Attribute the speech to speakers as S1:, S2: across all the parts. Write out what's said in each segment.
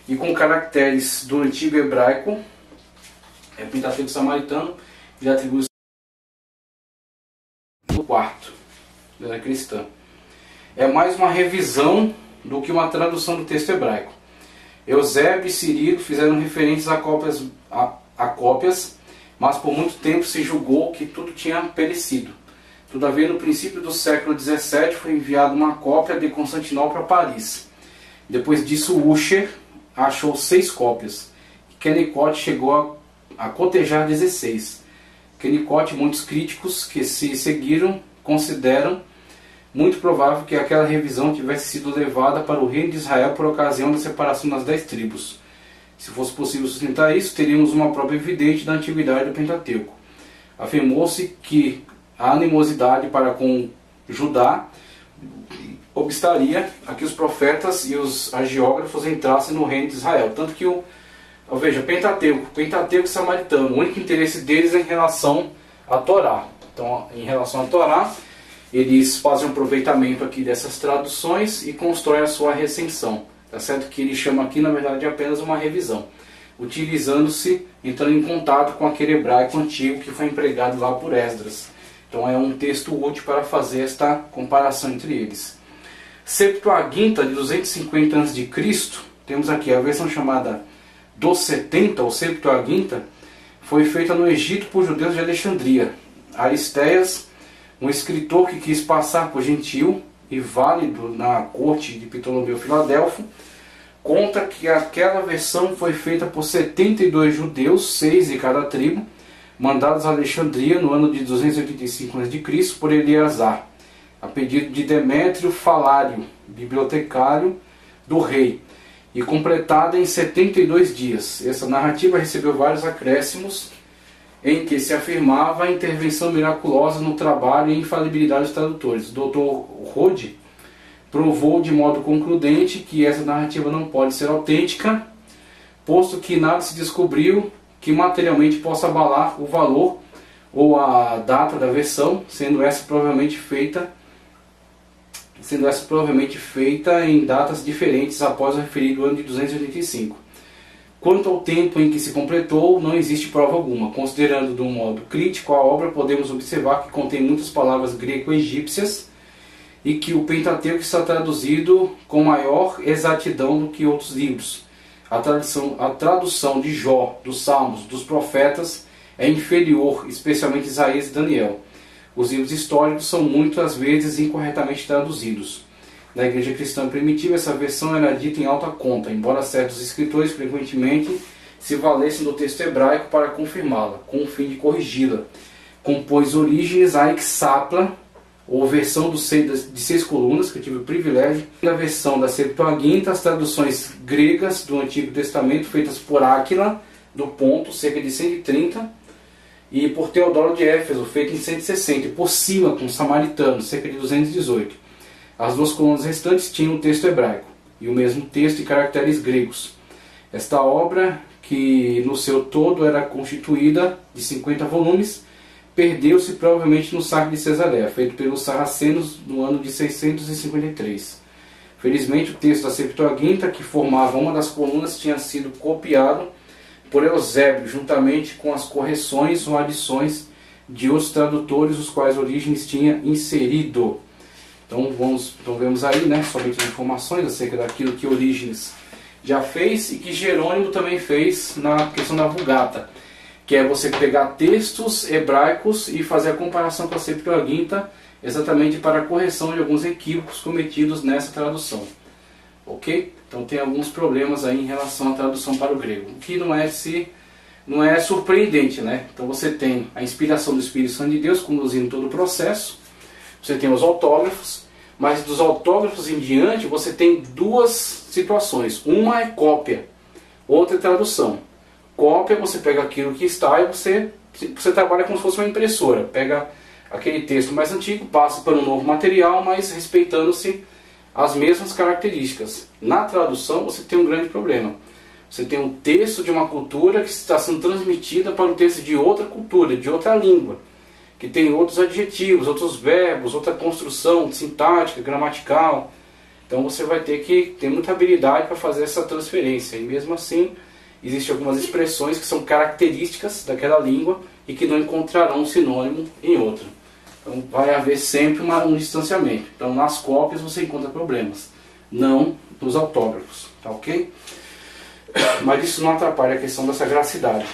S1: e com caracteres do antigo hebraico, Pentateuco samaritano, ele atribui o quarto da cristã. É mais uma revisão do que uma tradução do texto hebraico. Eusébio e Cirilo fizeram referências a cópias, mas por muito tempo se julgou que tudo tinha perecido. Todavia, no princípio do século XVII, foi enviada uma cópia de Constantinopla a Paris. Depois disso, Ussher achou 6 cópias. Kennicott chegou a cotejar 16. Kennicott, muitos críticos que se seguiram consideram muito provável que aquela revisão tivesse sido levada para o reino de Israel por ocasião da separação das 10 tribos. Se fosse possível sustentar isso, teríamos uma prova evidente da antiguidade do Pentateuco. Afirmou-se que a animosidade para com Judá obstaria a que os profetas e os hagiógrafos entrassem no reino de Israel. Tanto que veja, Pentateuco samaritano, o único interesse deles é em relação à Torá. Então, em relação à Torá, eles fazem um aproveitamento aqui dessas traduções e constroem a sua recensão. Tá certo? Que ele chama aqui, na verdade, de apenas uma revisão, utilizando-se, entrando em contato com aquele hebraico antigo que foi empregado lá por Esdras. Então é um texto útil para fazer esta comparação entre eles. Septuaginta de 250 a.C., temos aqui a versão chamada dos 70, ou Septuaginta, foi feita no Egito por judeus de Alexandria. Aristéias, um escritor que quis passar por gentil e válido na corte de Ptolomeu Filadelfo, conta que aquela versão foi feita por 72 judeus, 6 de cada tribo, mandados a Alexandria no ano de 285 a.C. por Eleazar, a pedido de Demétrio Falário, bibliotecário do rei, e completada em 72 dias. Essa narrativa recebeu vários acréscimos, em que se afirmava a intervenção miraculosa no trabalho e infalibilidade dos tradutores. O Dr. Rode provou de modo concludente que essa narrativa não pode ser autêntica, posto que nada se descobriu que materialmente possa abalar o valor ou a data da versão, sendo essa provavelmente feita em datas diferentes após o referido ano de 285. Quanto ao tempo em que se completou, não existe prova alguma. Considerando de um modo crítico a obra, podemos observar que contém muitas palavras greco-egípcias e que o Pentateuco está traduzido com maior exatidão do que outros livros. A tradução de Jó, dos Salmos, dos Profetas é inferior, especialmente Isaías e Daniel. Os livros históricos são muitas vezes incorretamente traduzidos. Na igreja cristã primitiva, essa versão era dita em alta conta, embora certos escritores frequentemente se valessem do texto hebraico para confirmá-la, com o fim de corrigi-la. Compôs Orígenes a Exapla, ou versão de 6 colunas, que eu tive o privilégio, e a versão da Septuaginta, as traduções gregas do Antigo Testamento, feitas por Áquila, do Ponto, cerca de 130, e por Teodoro de Éfeso, feito em 160, e por cima, com Samaritano, cerca de 218. As 2 colunas restantes tinham o texto hebraico, e o mesmo texto e caracteres gregos. Esta obra, que no seu todo era constituída de 50 volumes, perdeu-se provavelmente no saque de Cesareia, feito pelos sarracenos no ano de 653. Felizmente, o texto da Septuaginta, que formava uma das colunas, tinha sido copiado por Eusébio, juntamente com as correções ou adições de outros tradutores, os quais Orígenes tinha inserido. Então vemos aí, somente as informações acerca daquilo que Orígenes já fez e que Jerônimo também fez na questão da Vulgata, que é você pegar textos hebraicos e fazer a comparação com a Septuaginta, exatamente para a correção de alguns equívocos cometidos nessa tradução. Ok? Então tem alguns problemas aí em relação à tradução para o grego, o que não é surpreendente, Então você tem a inspiração do Espírito Santo de Deus conduzindo todo o processo, você tem os autógrafos, mas dos autógrafos em diante você tem 2 situações. Uma é cópia, outra é tradução. Cópia, você pega aquilo que está e você trabalha como se fosse uma impressora. Pega aquele texto mais antigo, passa para um novo material, mas respeitando-se as mesmas características. Na tradução você tem um grande problema. Você tem um texto de uma cultura que está sendo transmitida para um texto de outra cultura, de outra língua, que tem outros adjetivos, outros verbos, outra construção sintática, gramatical. Então você vai ter que ter muita habilidade para fazer essa transferência. E mesmo assim, existem algumas expressões que são características daquela língua e que não encontrarão um sinônimo em outra. Então vai haver sempre um distanciamento. Então nas cópias você encontra problemas, não nos autógrafos, tá ok? Mas isso não atrapalha a questão da sagracidade.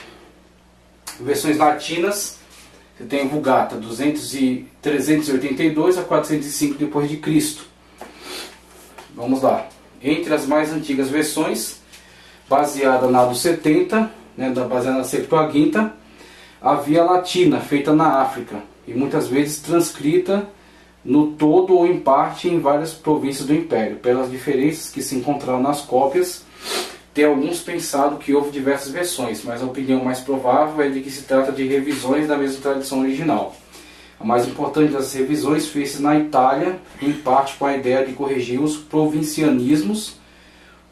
S1: Versões latinas, você tem Vulgata 382 a 405 depois de Cristo. Vamos lá. Entre as mais antigas versões, baseada na dos 70, né, baseada na Septuaginta, havia a latina, feita na África, e muitas vezes transcrita no todo ou em parte em várias províncias do Império. Pelas diferenças que se encontraram nas cópias, tem alguns pensado que houve diversas versões, mas a opinião mais provável é de que se trata de revisões da mesma tradição original. A mais importante das revisões fez-se na Itália, em parte com a ideia de corrigir os provincianismos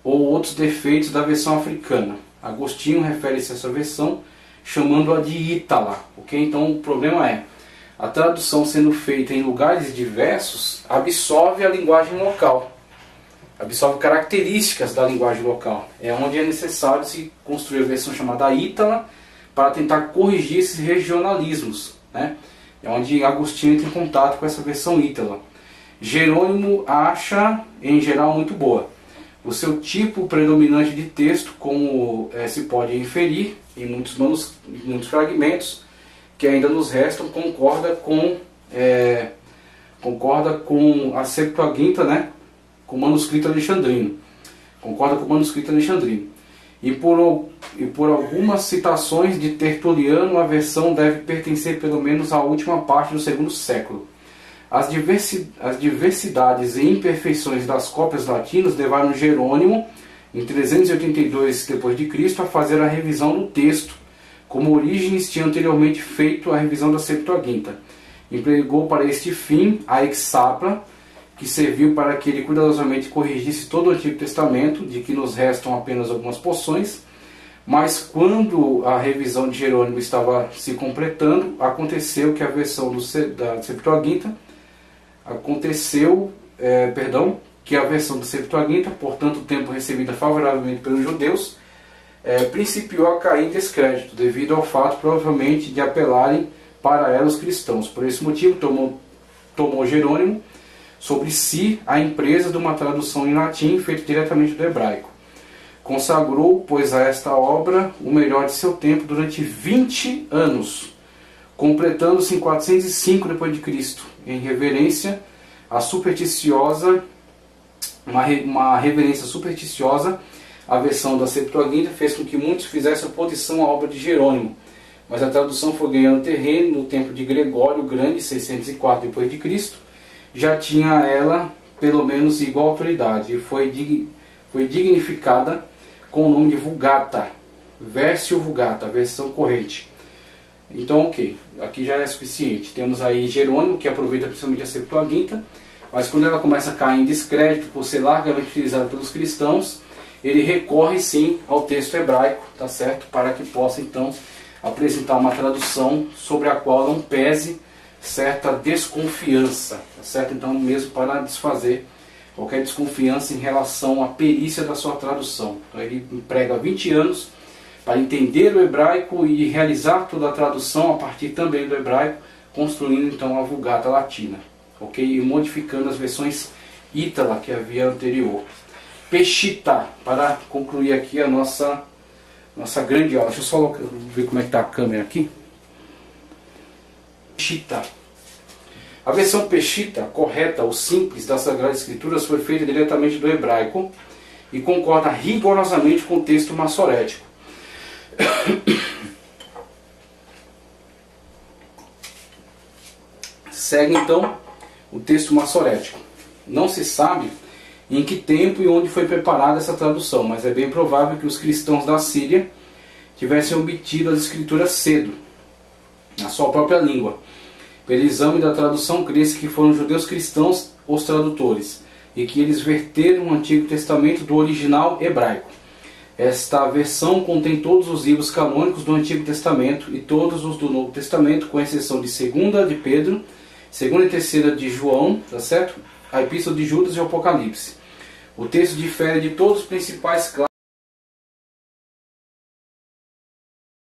S1: ou outros defeitos da versão africana. Agostinho refere-se a essa versão chamando-a de Ítala. Okay? Então o problema é, a tradução sendo feita em lugares diversos absorve a linguagem local, absorve características da linguagem local. É onde é necessário se construir a versão chamada Ítala para tentar corrigir esses regionalismos, né? É onde Agostinho entra em contato com essa versão Ítala. Jerônimo acha, em geral, muito boa. O seu tipo predominante de texto, como se pode inferir em muitos fragmentos que ainda nos restam, concorda com a Septuaginta, né? Com o manuscrito alexandrino. Concorda com o manuscrito alexandrino. E por algumas citações de Tertuliano, a versão deve pertencer pelo menos à última parte do segundo século. As diversidades e imperfeições das cópias latinas levaram Jerônimo, em 382 d.C., a fazer a revisão do texto, como Orígenes tinha anteriormente feito a revisão da Septuaginta. Empregou para este fim a Exapla, que serviu para que ele cuidadosamente corrigisse todo o Antigo Testamento, de que nos restam apenas algumas porções. Mas quando a revisão de Jerônimo estava se completando, aconteceu que a versão da Septuaginta, portanto, o tempo recebida favoravelmente pelos judeus, principiou a cair em descrédito, devido ao fato, provavelmente, de apelarem para ela os cristãos. Por esse motivo, tomou Jerônimo sobre si a empresa de uma tradução em latim feita diretamente do hebraico. Consagrou, pois, a esta obra o melhor de seu tempo durante 20 anos, completando-se em 405 d.C., em reverência à supersticiosa, uma reverência supersticiosa à versão da Septuaginta fez com que muitos fizessem oposição à obra de Jerônimo, mas a tradução foi ganhando terreno no tempo de Gregório o Grande, 604 d.C., já tinha ela pelo menos igual autoridade e foi dignificada com o nome de Vulgata, Versio Vulgata, versão corrente. Então, ok, aqui já é suficiente. Temos aí Jerônimo, que aproveita principalmente a Septuaginta, mas quando ela começa a cair em descrédito por ser largamente utilizada pelos cristãos, ele recorre sim ao texto hebraico, tá certo? Para que possa então apresentar uma tradução sobre a qual não pese certa desconfiança, tá certo? Então, mesmo para desfazer qualquer desconfiança em relação à perícia da sua tradução. Então, ele emprega 20 anos para entender o hebraico e realizar toda a tradução a partir também do hebraico, construindo então a Vulgata Latina, ok? E modificando as versões Ítala que havia anterior. Peshitta, para concluir aqui a nossa grande aula. Deixa eu só ver como é que está a câmera aqui. Peshitta. A versão Peshitta, correta ou simples das Sagradas Escrituras, foi feita diretamente do hebraico e concorda rigorosamente com o texto massorético. Segue então o texto massorético. Não se sabe em que tempo e onde foi preparada essa tradução, mas é bem provável que os cristãos da Síria tivessem obtido as escrituras cedo, na sua própria língua. Pelo exame da tradução, crê-se que foram judeus cristãos os tradutores, e que eles verteram o Antigo Testamento do original hebraico. Esta versão contém todos os livros canônicos do Antigo Testamento e todos os do Novo Testamento, com exceção de 2ª de Pedro, 2ª e 3ª de João, tá certo? A Epístola de Judas e o Apocalipse. O texto difere de todos os principais